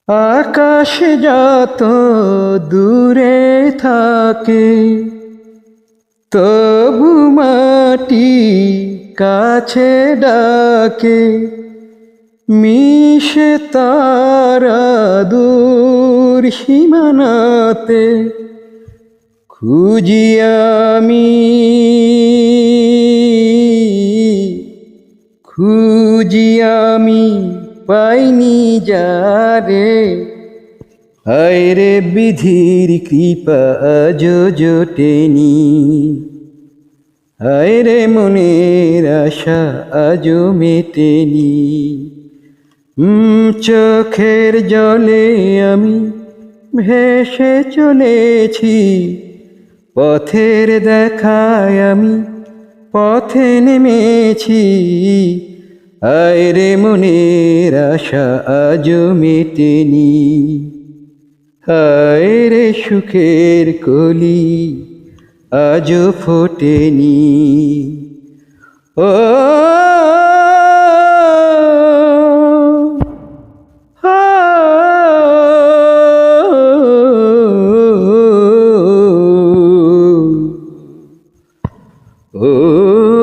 আকাশ যত দূরে থাকে, তবু মাটি কাছে ডাকে। মিশে তারা দূর সীমানাতে, খুঁজি আমি, খুঁজি আমি, পাইনি যারে। হায় রে বিধির কৃপা আজো জোটেনি, হায় রে মনের আশা আজো মেটেনি। চোখের জলে আমি ভেসে চলেছি, পথের দেখায় আমি পথে নেমেছি। হায় রে মনের আশা আজো মেটেনি, হায় রে সুখের কলি আজো ফোটেনি। ও ও